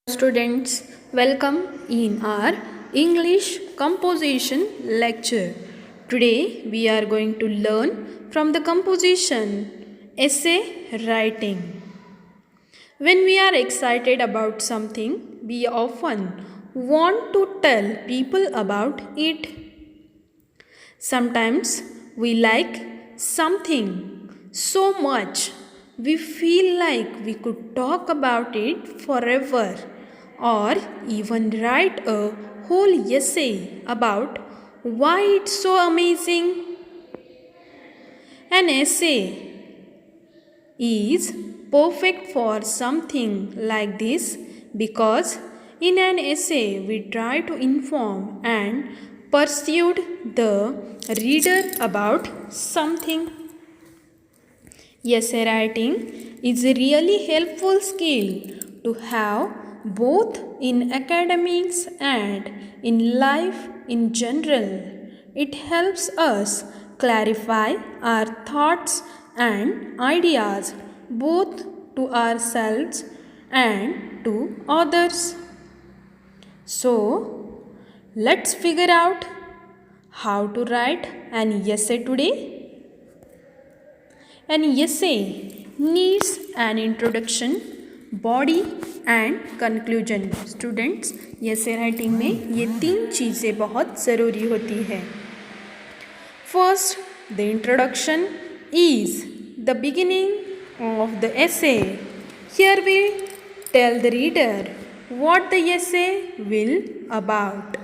Students, welcome in our English composition lecture. Today we are going to learn from the composition essay writing. When we are excited about something, we often want to tell people about it. Sometimes we like something so much we feel like we could talk about it forever or even write a whole essay about why it's so amazing. An essay is perfect for something like this because in an essay we try to inform and persuade the reader about something. Essay writing is a really helpful skill to have both in academics and in life in general. It helps us clarify our thoughts and ideas both to ourselves and to others. So, let's figure out how to write an essay today. An essay needs an introduction, body and conclusion. Students, essay writing में ये तीन चीज़ें बहुत ज़रूरी होती है. First, the introduction is the beginning of the essay. Here we tell the reader what the essay will about.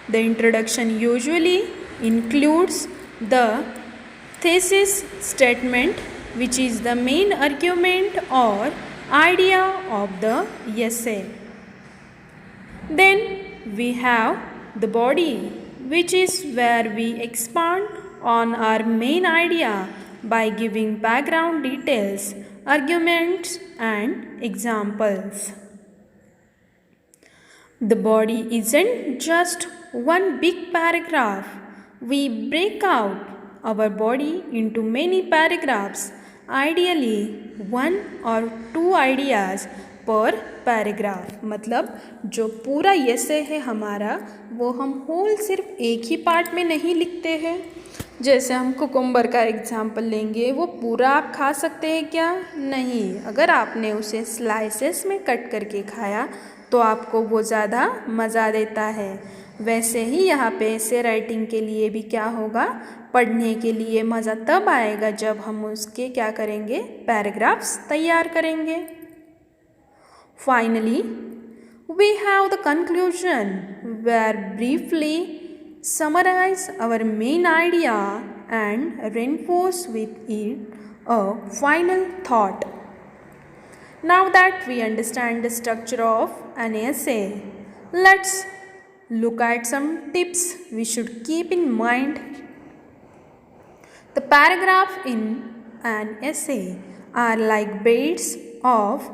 The introduction usually includes the thesis statement, which is the main argument or idea of the essay. Then we have the body, which is where we expand on our main idea by giving background details, arguments and examples. The body isn't just one big paragraph. We break out our body into many paragraphs, ideally one or two ideas per paragraph. मतलब जो पूरा essay है हमारा वो हम whole सिर्फ एक ही part में नहीं लिखते हैं. जैसे हम कुकुम्बर का एग्जाम्पल लेंगे, वो पूरा आप खा सकते हैं क्या? नहीं. अगर आपने उसे स्लाइसेस में कट करके खाया तो आपको वो ज़्यादा मज़ा देता है. वैसे ही यहाँ पे ऐसे राइटिंग के लिए भी क्या होगा, पढ़ने के लिए मज़ा तब आएगा जब हम उसके क्या करेंगे, पैराग्राफ्स तैयार करेंगे. Finally we have the conclusion where briefly summarize our main idea and reinforce with it a final thought. Now that we understand the structure of an essay, let's look at some tips we should keep in mind. The paragraph in an essay are like beads of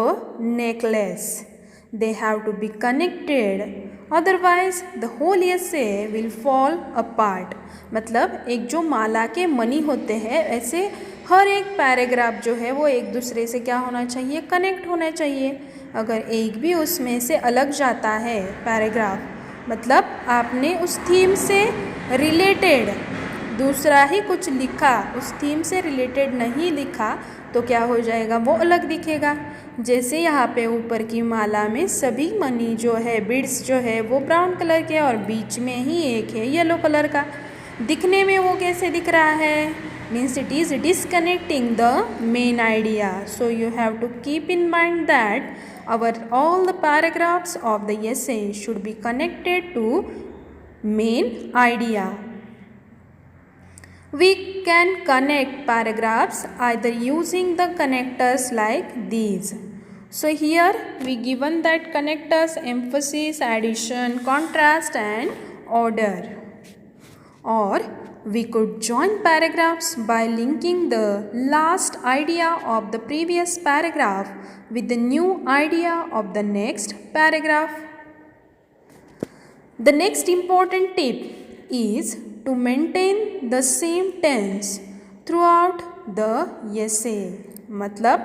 a necklace. They have to be connected, otherwise the whole essay will fall apart. मतलब एक जो माला के money होते हैं, ऐसे हर एक paragraph जो है वो एक दूसरे से क्या होना चाहिए, कनेक्ट होना चाहिए. अगर एक भी उसमें से अलग जाता है पैराग्राफ, मतलब आपने उस थीम से रिलेटेड दूसरा ही कुछ लिखा, उस थीम से रिलेटेड नहीं लिखा, तो क्या हो जाएगा, वो अलग दिखेगा. जैसे यहाँ पे ऊपर की माला में सभी मनी जो है, बीड्स जो है वो ब्राउन कलर के और बीच में ही एक है येलो कलर का. दिखने में वो कैसे दिख रहा है, means it is disconnecting the main idea. So you have to keep in mind that all the paragraphs of the essay should be connected to main idea. We can connect paragraphs either using the connectors like these. So here we given that connectors emphasis, addition, contrast and order. Or we could join paragraphs by linking the last idea of the previous paragraph with the new idea of the next paragraph. The next important tip is to maintain the same tense throughout the essay. मतलब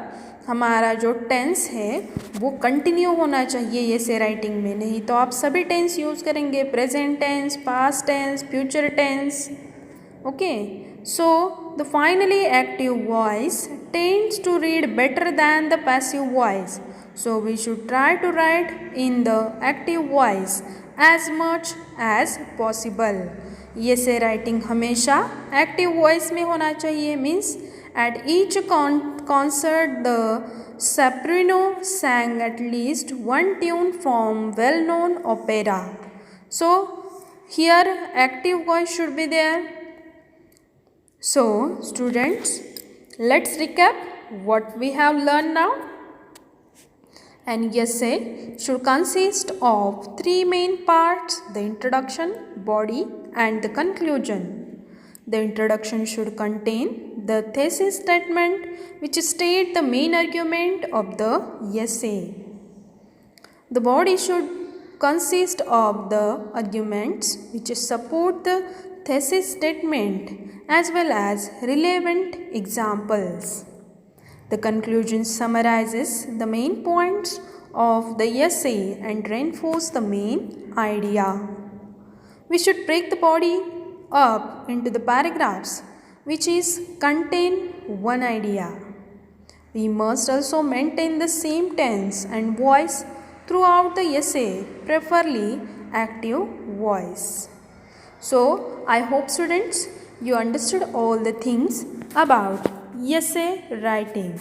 हमारा जो tense है वो continue होना चाहिए ऐसे writing में, नहीं तो आप सभी टेंस यूज़ करेंगे, present tense, past tense, future tense. Okay, so the finally active voice tends to read better than the passive voice. So we should try to write in the active voice as much as possible. ये से writing हमेशा active voice में होना चाहिए. Means at each concert the soprano sang at least one tune from well-known opera. So here active voice should be there. So students, let's recap what we have learned now. An essay should consist of three main parts: the introduction, body and the conclusion. The introduction should contain the thesis statement which state the main argument of the essay. The body should consist of the arguments which support the thesis statement as well as relevant examples. The conclusion summarizes the main points of the essay and reinforces the main idea. We should break the body up into the paragraphs which is contain one idea. We must also maintain the same tense and voice throughout the essay, preferably active voice. So, I hope students you understood all the things about essay writing.